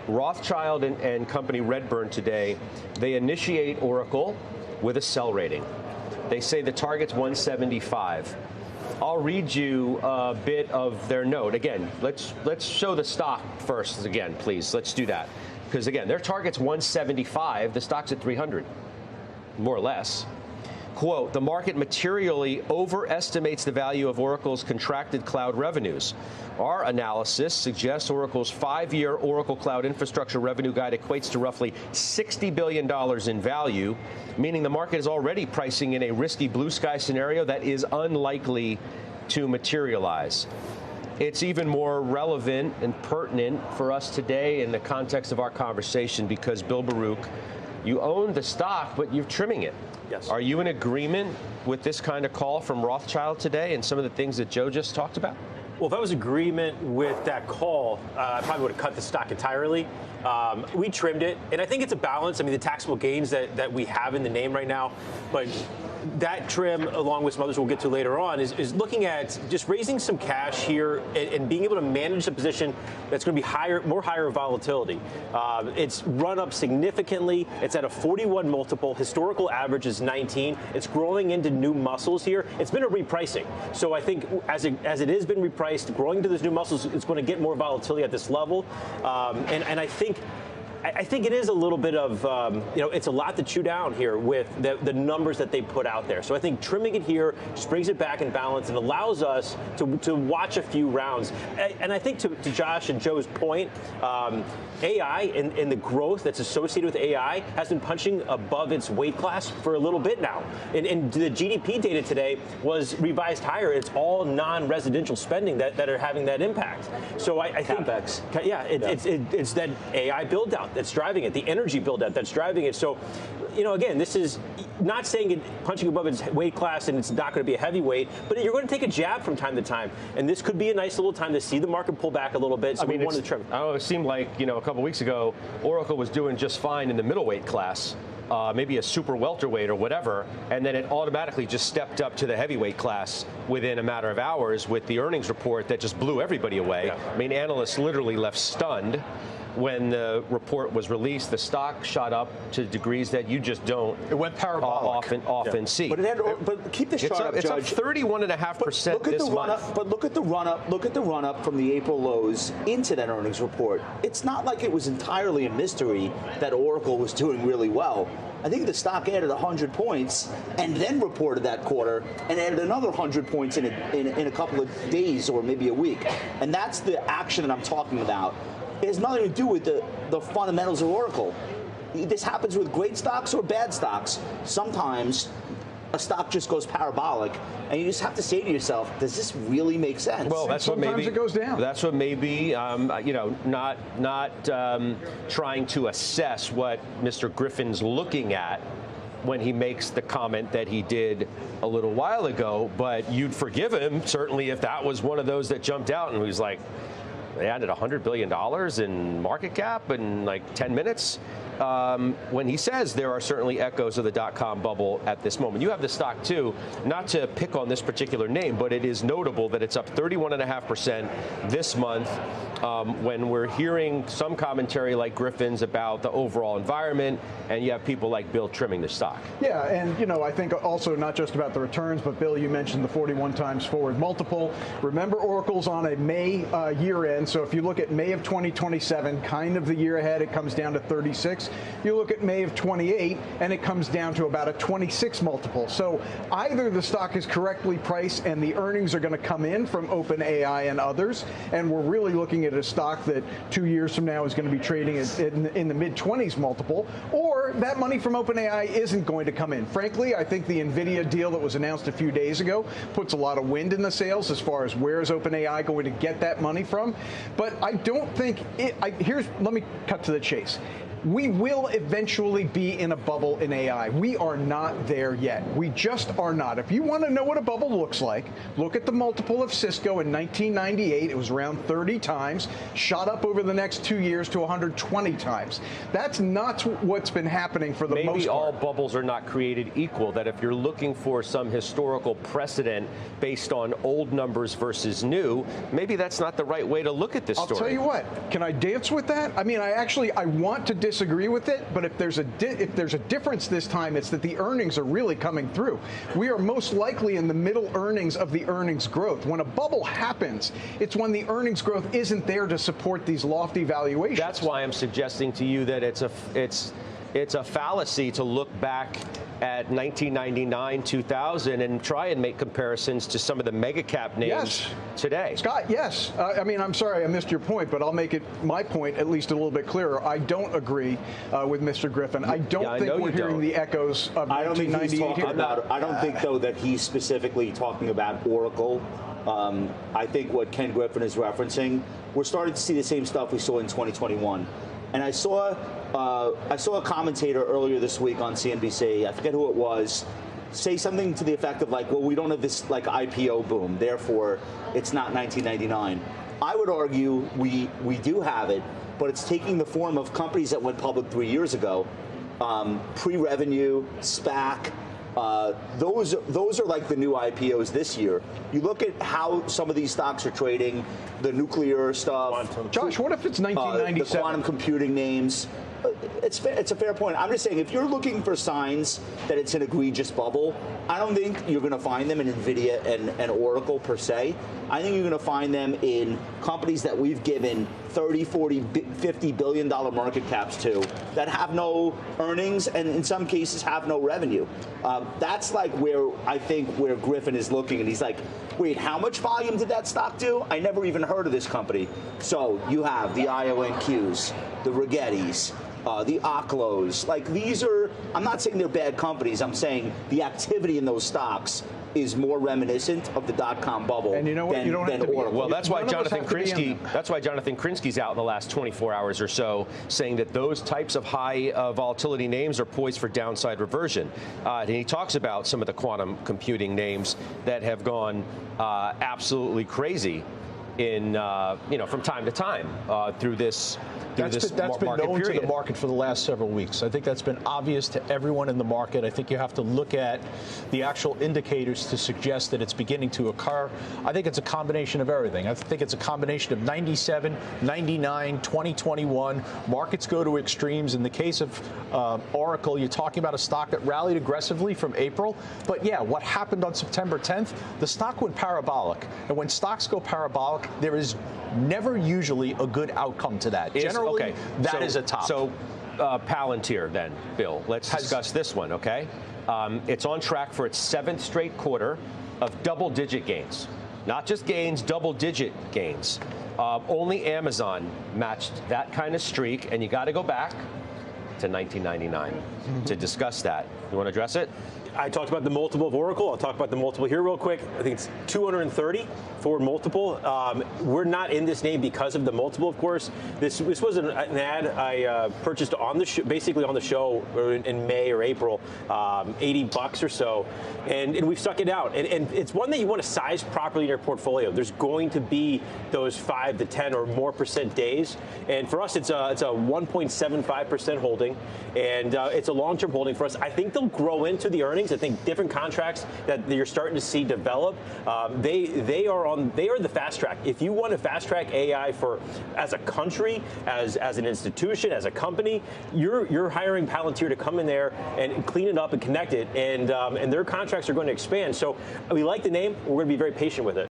Rothschild and company Redburn today, they initiate Oracle with a sell rating. They say the target's 175. I'll read you a bit of their note. Again, let's show the stock first again, please. Let's do that. Because, again, their target's 175. The stock's at 300, more or less. Quote, the market materially overestimates the value of Oracle's contracted cloud revenues. Our analysis suggests Oracle's 5-year Oracle Cloud Infrastructure revenue guide equates to roughly $60 billion in value, meaning the market is already pricing in a risky blue sky scenario that is unlikely to materialize. It's even more relevant and pertinent for us today in the context of our conversation because, Bill Baruch, you own the stock, but you're trimming it. Yes. Are you in agreement with this kind of call from Rothschild today and some of the things that Joe just talked about? Well, if I was in agreement with that call, I probably would have cut the stock entirely. We trimmed it, and I think it's a balance. I mean, the taxable gains that we have in the name right now, but that trim, along with some others we'll get to later on, is looking at just raising some cash here and being able to manage a position that's going to be higher volatility. It's run up significantly. It's at a 41 multiple. Historical average is 19. It's growing into new muscles here. It's been a repricing. So I think as it has been repriced, growing into those new muscles, it's going to get more volatility at this level. And I think it is a little bit of, it's a lot to chew down here with the numbers that they put out there. So I think trimming it here just brings it back in balance and allows us to watch a few rounds. And I think to Josh and Joe's point, AI and the growth that's associated with AI has been punching above its weight class for a little bit now. And the GDP data today was revised higher. It's all non-residential spending that are having that impact. So I think, CapEx. Yeah, it's that AI build out that's driving it, the energy build out that's driving it. So, again, this is not saying it punching above its weight class and it's not going to be a heavyweight, but you're going to take a jab from time to time. And this could be a nice little time to see the market pull back a little bit. So we wanted to trim. It seemed like, a couple weeks ago, Oracle was doing just fine in the middleweight class. Maybe a super welterweight or whatever, and then it automatically just stepped up to the heavyweight class within a matter of hours with the earnings report that just blew everybody away. Yeah. I mean, analysts literally left stunned when the report was released. The stock shot up to degrees that you just don't. It went parabolic. often see. But keep this chart up, It's Judge. up 31.5% this month. But look at the run up. Look at the run up from the April lows into that earnings report. It's not like it was entirely a mystery that Oracle was doing really well. I think the stock added 100 points and then reported that quarter and added another 100 points in a couple of days or maybe a week. And that's the action that I'm talking about. It has nothing to do with the fundamentals of Oracle. This happens with great stocks or bad stocks. Sometimes a stock just goes parabolic, and you just have to say to yourself, does this really make sense? Well, that's what maybe sometimes it goes down. That's what maybe not trying to assess what Mr. Griffin's looking at when he makes the comment that he did a little while ago, but you'd forgive him certainly if that was one of those that jumped out and was like, they added $100 billion in market cap in like 10 minutes. When he says there are certainly echoes of the dot-com bubble at this moment. You have the stock, too, not to pick on this particular name, but it is notable that it's up 31.5% this month when we're hearing some commentary like Griffin's about the overall environment, and you have people like Bill trimming the stock. Yeah, and, I think also not just about the returns, but, Bill, you mentioned the 41 times forward multiple. Remember, Oracle's on a May year-end, so if you look at May of 2027, kind of the year ahead, it comes down to 36. You look at May of 28, and it comes down to about a 26 multiple. So either the stock is correctly priced and the earnings are going to come in from OpenAI and others, and we're really looking at a stock that 2 years from now is going to be trading in the mid-20s multiple, or that money from OpenAI isn't going to come in. Frankly, I think the NVIDIA deal that was announced a few days ago puts a lot of wind in the sails as far as where is OpenAI going to get that money from. But I don't think let me cut to the chase. We will eventually be in a bubble in AI. We are not there yet. We just are not. If you want to know what a bubble looks like, look at the multiple of Cisco in 1998. It was around 30 times, shot up over the next 2 years to 120 times. That's not what's been happening for the most part. Maybe all bubbles are not created equal, that if you're looking for some historical precedent based on old numbers versus new, maybe that's not the right way to look at this story. I'll tell you what, can I dance with that? I mean, I want to disagree with it, but if there's a difference this time, it's that the earnings are really coming through. We are most likely in the middle earnings of the earnings growth. When a bubble happens, it's when the earnings growth isn't there to support these lofty valuations. That's why I'm suggesting to you that it's a fallacy to look back at 1999, 2000, and try and make comparisons to some of the mega cap names today. Scott, yes. I mean, I'm sorry I missed your point, but I'll make it my point at least a little bit clearer. I don't agree with Mr. Griffin. I don't think we're hearing the echoes of 1998 here. I don't think, though, that he's specifically talking about Oracle. I think what Ken Griffin is referencing, we're starting to see the same stuff we saw in 2021. And I saw a commentator earlier this week on CNBC, I forget who it was, say something to the effect of like, well, we don't have this like IPO boom, therefore it's not 1999. I would argue we do have it, but it's taking the form of companies that went public 3 years ago, pre-revenue, SPAC. Those are like the new IPOs this year. You look at how some of these stocks are trading, the nuclear stuff. Josh, what if it's 1997? The quantum computing names. It's a fair point. I'm just saying, if you're looking for signs that it's an egregious bubble, I don't think you're going to find them in NVIDIA and Oracle per se. I think you're going to find them in companies that we've given 30, 40, 50 billion dollar market caps to that have no earnings and in some cases have no revenue. That's like where I think where Griffin is looking, and he's like, wait, how much volume did that stock do? I never even heard of this company. So you have the IONQs, the Rigettis, the Oklos. Like, these are, I'm not saying they're bad companies. I'm saying the activity in those stocks is more reminiscent of the dot-com bubble and you know what? than, you don't have to Oracle. Well, that's why Jonathan Krinsky's out in the last 24 hours or so saying that those types of high volatility names are poised for downside reversion. And he talks about some of the quantum computing names that have gone absolutely crazy in from time to time through this. That's been known to the market for the last several weeks. I think that's been obvious to everyone in the market. I think you have to look at the actual indicators to suggest that it's beginning to occur. I think it's a combination of everything. I think it's a combination of 97, 99, 2021. Markets go to extremes. In the case of Oracle, you're talking about a stock that rallied aggressively from April. But yeah, what happened on September 10th? The stock went parabolic. And when stocks go parabolic, there is never usually a good outcome to that. Generally, that is a top. So Palantir then, Bill, let's discuss this one, okay? It's on track for its 7th straight quarter of double-digit gains. Not just gains, double-digit gains. Only Amazon matched that kind of streak, and you got to go back to 1999 to discuss that. You want to address it? I talked about the multiple of Oracle. I'll talk about the multiple here real quick. I think it's 230 for multiple. We're not in this name because of the multiple, of course. This was an ad I purchased on the show, basically on the show in May or April, $80 or so, and we've stuck it out. And it's one that you want to size properly in your portfolio. There's going to be those 5 to 10 or more % days, and for us, it's a 1.75% holding, and it's a long-term holding for us. I think they'll grow into the earnings. I think different contracts that you're starting to see develop, they are the fast track. If you want to fast track AI as a country, as an institution, as a company, you're hiring Palantir to come in there and clean it up and connect it, and their contracts are going to expand. So we like the name. We're going to be very patient with it.